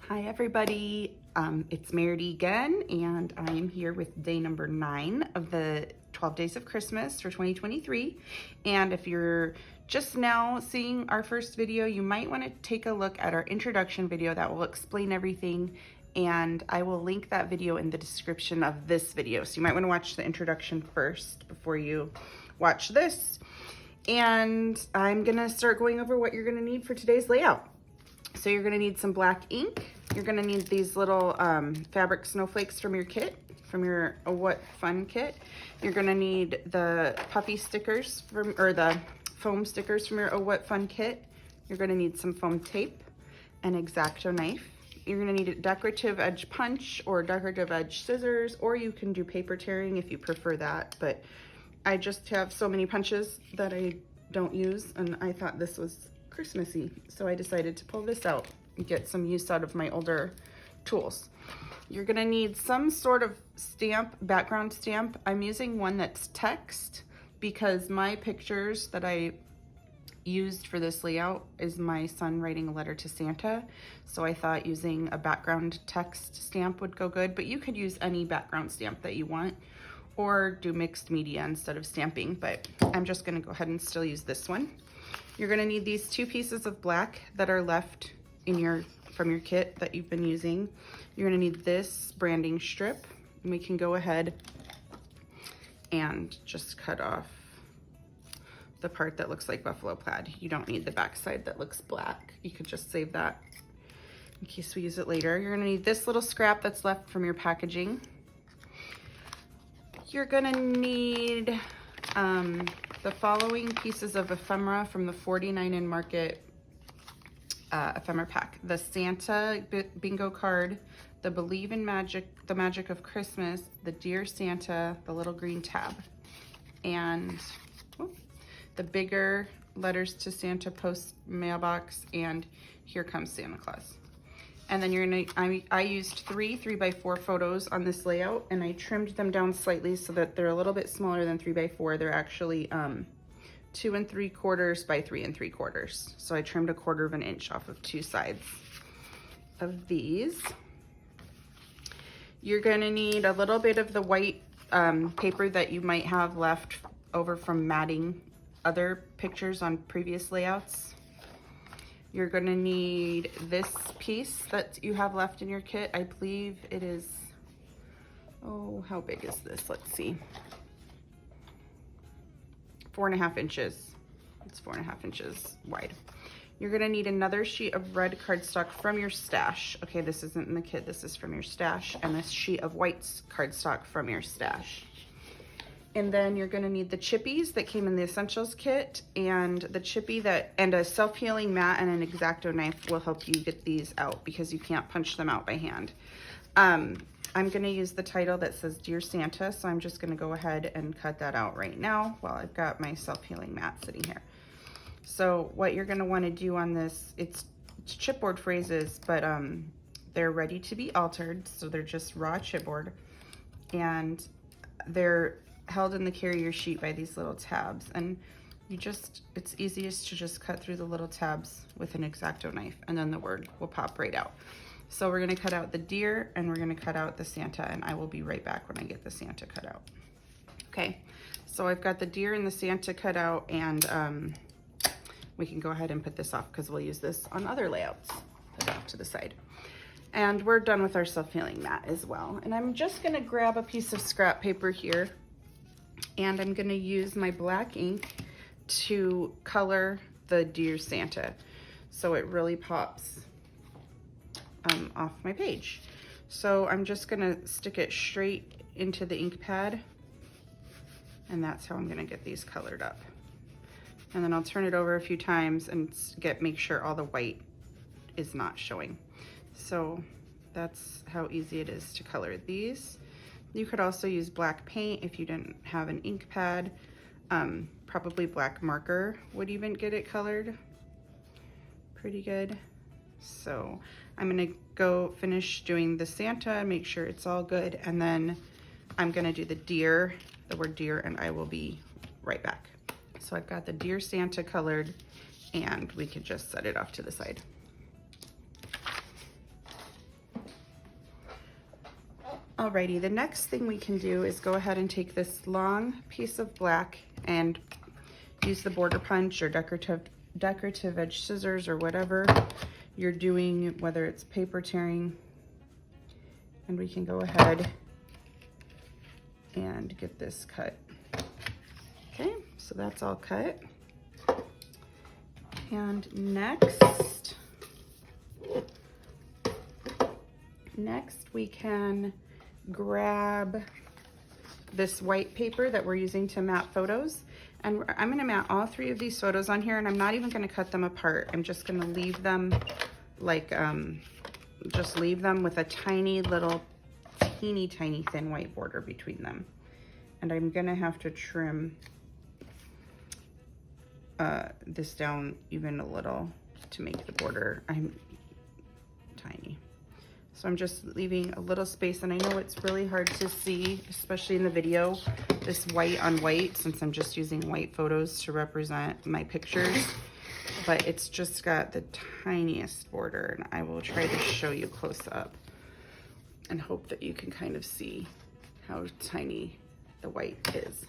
Hi everybody, it's Meridy again, and I am here with day number 9 of the 12 Days of Christmas for 2023. And if you're just now seeing our first video, you might want to take a look at our introduction video that will explain everything, and I will link that video in the description of this video. So you might want to watch the introduction first before you watch this. And I'm gonna start going over what you're gonna need for today's layout. So you're gonna need some black ink. You're gonna need these little fabric snowflakes from your kit, from your What Fun kit. You're gonna need the puffy stickers or the foam stickers from your What Fun kit. You're gonna need some foam tape, an X-Acto knife. You're gonna need a decorative edge punch or decorative edge scissors, or you can do paper tearing if you prefer that, but I just have so many punches that I don't use, and I thought this was Christmassy, so I decided to pull this out and get some use out of my older tools. You're gonna need some sort of stamp, background stamp. I'm using one that's text because my pictures that I used for this layout is my son writing a letter to Santa, so I thought using a background text stamp would go good, but you could use any background stamp that you want or do mixed media instead of stamping, but I'm just gonna go ahead and still use this one. You're gonna need these 2 pieces of black that are left in from your kit that you've been using. You're gonna need this branding strip, and we can go ahead and just cut off the part that looks like buffalo plaid. You don't need the back side that looks black. You could just save that in case we use it later. You're gonna need this little scrap that's left from your packaging. You're gonna need the following pieces of ephemera from the 49 in Market ephemera pack: the Santa bingo card, the Believe in Magic, the Magic of Christmas, the Dear Santa, the little green tab, and the bigger letters to Santa post mailbox, and Here Comes Santa Claus. And then you're gonna, I used 3 3x4 photos on this layout, and I trimmed them down slightly so that they're a little bit smaller than 3x4. They're actually 2 3/4 by 3 3/4. So I trimmed 1/4 of an inch off of 2 sides of these. You're gonna need a little bit of the white paper that you might have left over from matting other pictures on previous layouts. You're gonna need this piece that you have left in your kit. I believe it is, oh, how big is this? Let's see. 4.5 inches. It's 4.5 inches wide. You're gonna need another sheet of red cardstock from your stash. Okay, this isn't in the kit, this is from your stash, and this sheet of white cardstock from your stash. And then you're gonna need the chippies that came in the essentials kit, and the chippy and a self-healing mat and an X-Acto knife will help you get these out because you can't punch them out by hand. I'm gonna use the title that says Dear Santa, so I'm just gonna go ahead and cut that out right now while I've got my self-healing mat sitting here. So what you're gonna wanna do on this, it's chipboard phrases, but they're ready to be altered, so they're just raw chipboard, and they're held in the carrier sheet by these little tabs, and it's easiest to just cut through the little tabs with an X-Acto knife, and then the word will pop right out. So we're gonna cut out the deer, and we're gonna cut out the Santa, and I will be right back when I get the Santa cut out. Okay, so I've got the deer and the Santa cut out, and we can go ahead and put this off because we'll use this on other layouts. Put it off to the side. And we're done with our self-healing mat as well. And I'm just gonna grab a piece of scrap paper here, and I'm gonna use my black ink to color the Dear Santa so it really pops off my page. So I'm just gonna stick it straight into the ink pad, and that's how I'm gonna get these colored up. And then I'll turn it over a few times and make sure all the white is not showing. So that's how easy it is to color these. You could also use black paint if you didn't have an ink pad. Probably black marker would even get it colored pretty good. So I'm gonna go finish doing the Santa, make sure it's all good, and then I'm gonna do the deer, the word deer, and I will be right back. So I've got the Dear Santa colored, and we can just set it off to the side. Alrighty, the next thing we can do is go ahead and take this long piece of black and use the border punch or decorative edge scissors or whatever you're doing, whether it's paper tearing, and we can go ahead and get this cut. Okay, so that's all cut. And next we can grab this white paper that we're using to mat photos. And I'm gonna mat all 3 of these photos on here, and I'm not even gonna cut them apart. I'm just gonna leave them like, just leave them with a tiny little, teeny tiny thin white border between them. And I'm gonna have to trim this down even a little to make the border tiny. So I'm just leaving a little space, and I know it's really hard to see, especially in the video, this white on white, since I'm just using white photos to represent my pictures, but it's just got the tiniest border, and I will try to show you close up and hope that you can kind of see how tiny the white is.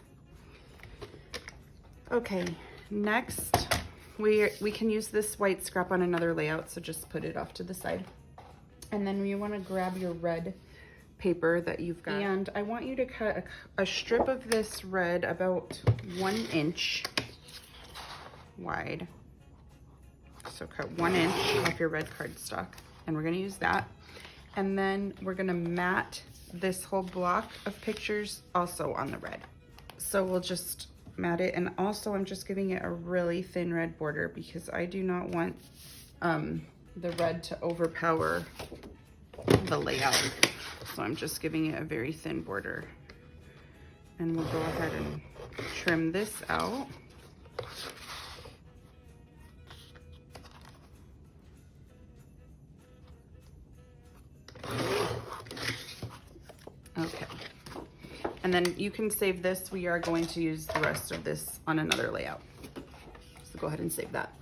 Okay, next we can use this white scrap on another layout, so just put it off to the side. And then you want to grab your red paper that you've got, and I want you to cut a strip of this red about 1 inch wide. So cut 1 inch off your red cardstock, and we're going to use that. And then we're going to mat this whole block of pictures also on the red. So we'll just mat it, and also I'm just giving it a really thin red border because I do not want the red to overpower the layout. So I'm just giving it a very thin border. And we'll go ahead and trim this out. Okay. And then you can save this. We are going to use the rest of this on another layout. So go ahead and save that.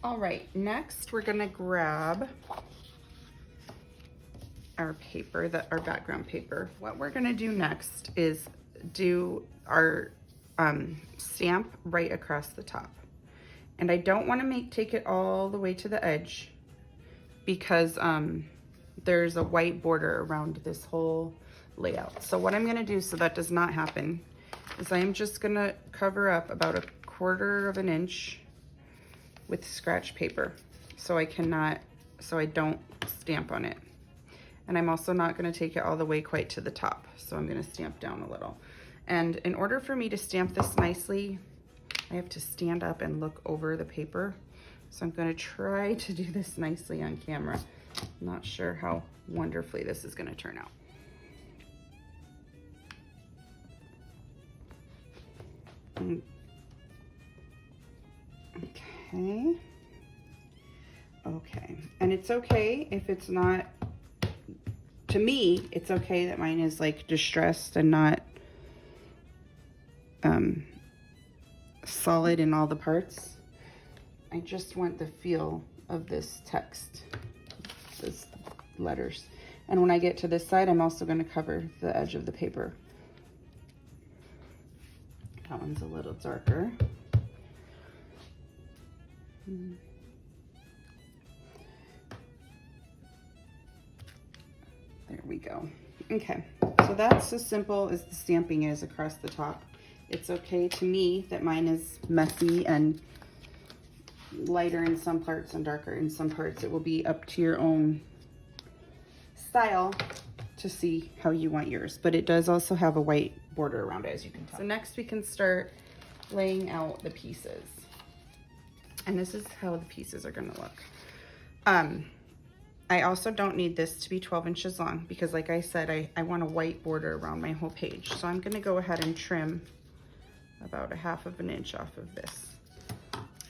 All right, next we're gonna grab our paper, our background paper. What we're gonna do next is do our stamp right across the top. And I don't wanna take it all the way to the edge because there's a white border around this whole layout. So what I'm gonna do so that does not happen is I am just gonna cover up about 1/4 of an inch with scratch paper so I don't stamp on it. And I'm also not gonna take it all the way quite to the top, so I'm gonna stamp down a little. And in order for me to stamp this nicely, I have to stand up and look over the paper. So I'm gonna try to do this nicely on camera. I'm not sure how wonderfully this is gonna turn out. Okay, and it's okay if it's not, to me, it's okay that mine is like distressed and not solid in all the parts. I just want the feel of this text, this letters. And when I get to this side, I'm also going to cover the edge of the paper. That one's a little darker. There we go. Okay, so that's as simple as the stamping is across the top. It's okay to me that mine is messy and lighter in some parts and darker in some parts. It will be up to your own style to see how you want yours, but it does also have a white border around it, as you can tell. So next we can start laying out the pieces. And this is how the pieces are gonna look. I also don't need this to be 12 inches long because like I said, I want a white border around my whole page. So I'm gonna go ahead and trim about 1/2 of an inch off of this.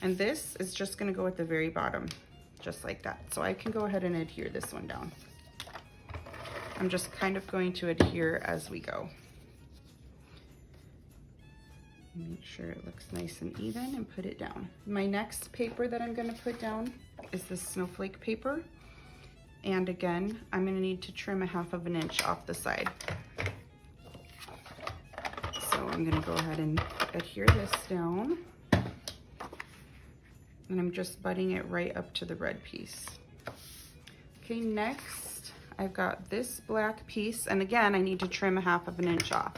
And this is just gonna go at the very bottom, just like that. So I can go ahead and adhere this one down. I'm just kind of going to adhere as we go. Make sure it looks nice and even and put it down. My next paper that I'm gonna put down is this snowflake paper. And again, I'm gonna need to trim 1/2 inch off the side. So I'm gonna go ahead and adhere this down. And I'm just butting it right up to the red piece. Okay, next I've got this black piece, and again, I need to trim 1/2 inch off.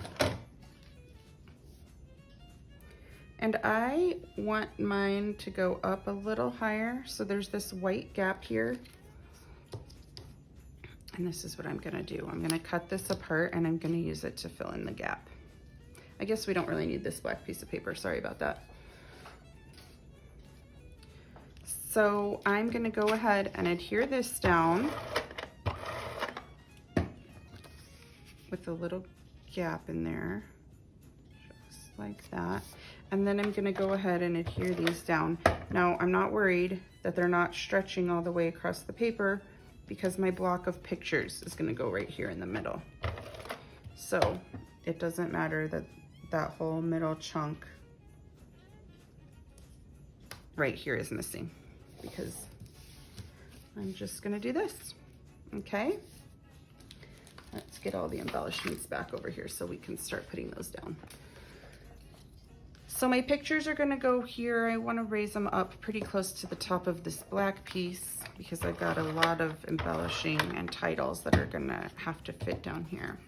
And I want mine to go up a little higher, so there's this white gap here. And this is what I'm gonna do. I'm gonna cut this apart and I'm gonna use it to fill in the gap. I guess we don't really need this black piece of paper, sorry about that. So I'm gonna go ahead and adhere this down with a little gap in there, just like that. And then I'm gonna go ahead and adhere these down. Now, I'm not worried that they're not stretching all the way across the paper because my block of pictures is gonna go right here in the middle. So it doesn't matter that that whole middle chunk right here is missing, because I'm just gonna do this, okay? Let's get all the embellishments back over here so we can start putting those down. So my pictures are gonna go here. I wanna raise them up pretty close to the top of this black piece because I've got a lot of embellishing and titles that are gonna have to fit down here.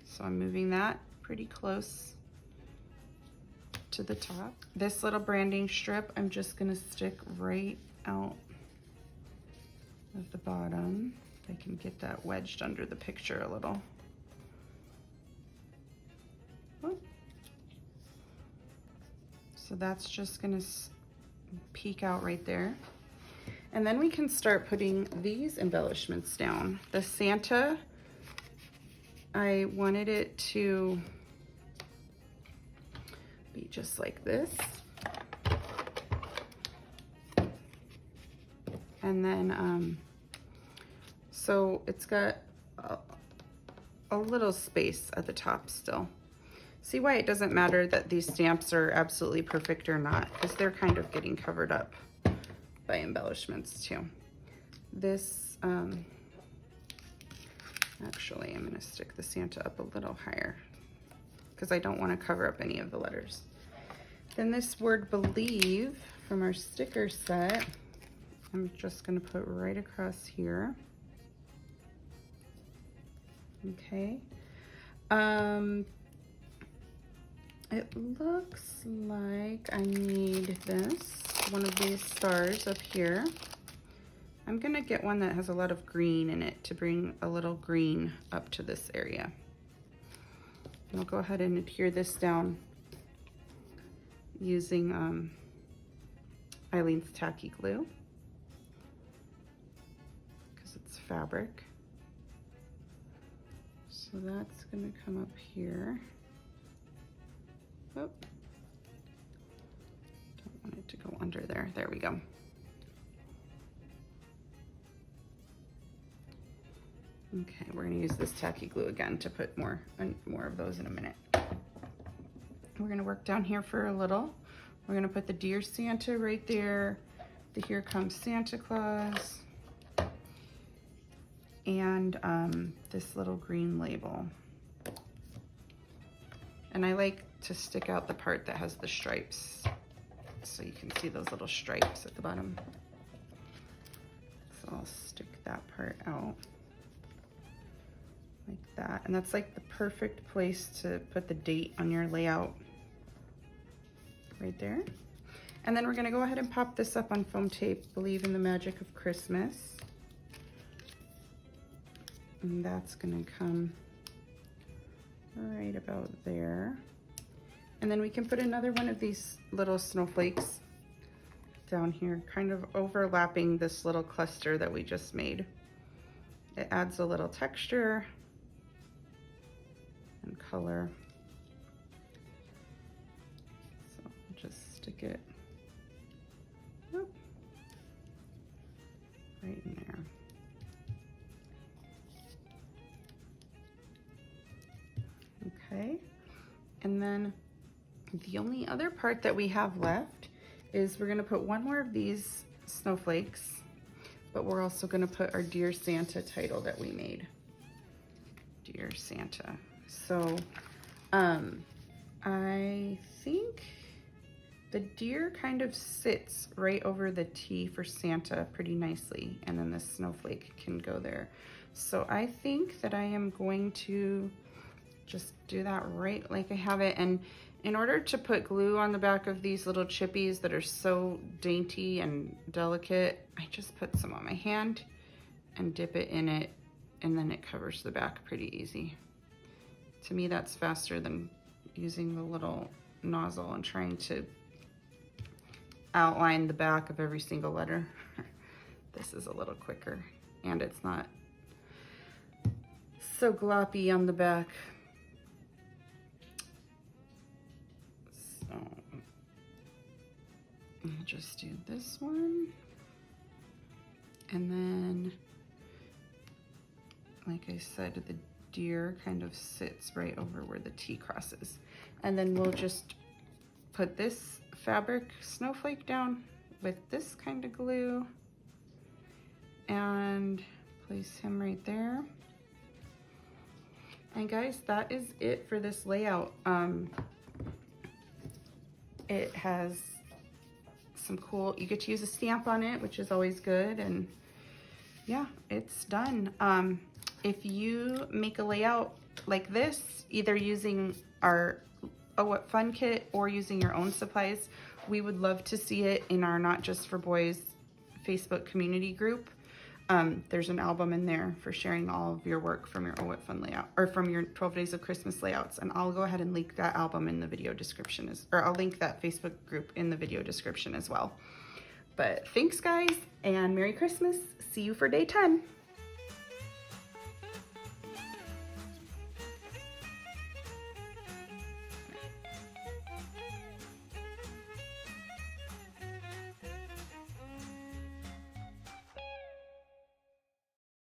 So I'm moving that pretty close to the top. This little branding strip, I'm just gonna stick right out of the bottom. If I can get that wedged under the picture a little. Oh. So that's just gonna peek out right there. And then we can start putting these embellishments down. The Santa, I wanted it to be just like this. And then, so it's got a little space at the top still. See why it doesn't matter that these stamps are absolutely perfect or not, because they're kind of getting covered up by embellishments too. This, actually I'm gonna stick the Santa up a little higher because I don't want to cover up any of the letters. Then this word believe from our sticker set, I'm just gonna put right across here. Okay. It looks like I need one of these stars up here. I'm gonna get one that has a lot of green in it to bring a little green up to this area. And I'll go ahead and adhere this down using Eileen's tacky glue because it's fabric. So that's gonna come up here. Oh, don't want it to go under there. There we go. Okay, we're gonna use this tacky glue again to put more of those in a minute. We're gonna work down here for a little. We're gonna put the Dear Santa right there, the Here Comes Santa Claus, and this little green label. And I like to stick out the part that has the stripes so you can see those little stripes at the bottom. So I'll stick that part out like that. And that's like the perfect place to put the date on your layout right there. And then we're gonna go ahead and pop this up on foam tape, Believe in the Magic of Christmas. And that's gonna come right about there. And then we can put another one of these little snowflakes down here, kind of overlapping this little cluster that we just made. It adds a little texture and color. So I'll just stick it right in there. Okay, and then the only other part that we have left is we're gonna put one more of these snowflakes, but we're also gonna put our Dear Santa title that we made. Dear Santa. So, I think the deer kind of sits right over the T for Santa pretty nicely, and then the snowflake can go there. So I think that I am going to just do that right like I have it. And in order to put glue on the back of these little chippies that are so dainty and delicate, I just put some on my hand and dip it in it, and then it covers the back pretty easy. To me, that's faster than using the little nozzle and trying to outline the back of every single letter. This is a little quicker, and it's not so gloppy on the back. So I'll just do this one, and then, like I said, the deer kind of sits right over where the T crosses. And then we'll just put this fabric snowflake down with this kind of glue and place him right there. And guys, that is it for this layout. It has some cool, you get to use a stamp on it, which is always good. And yeah, it's done. If you make a layout like this, either using our Oh What Fun kit or using your own supplies, we would love to see it in our Not Just for Boys Facebook community group. There's an album in there for sharing all of your work from your Oh What Fun layout, or from your 12 Days of Christmas layouts. And I'll go ahead and link that album in the video description, or I'll link that Facebook group in the video description as well. But thanks guys, and Merry Christmas. See you for day 10.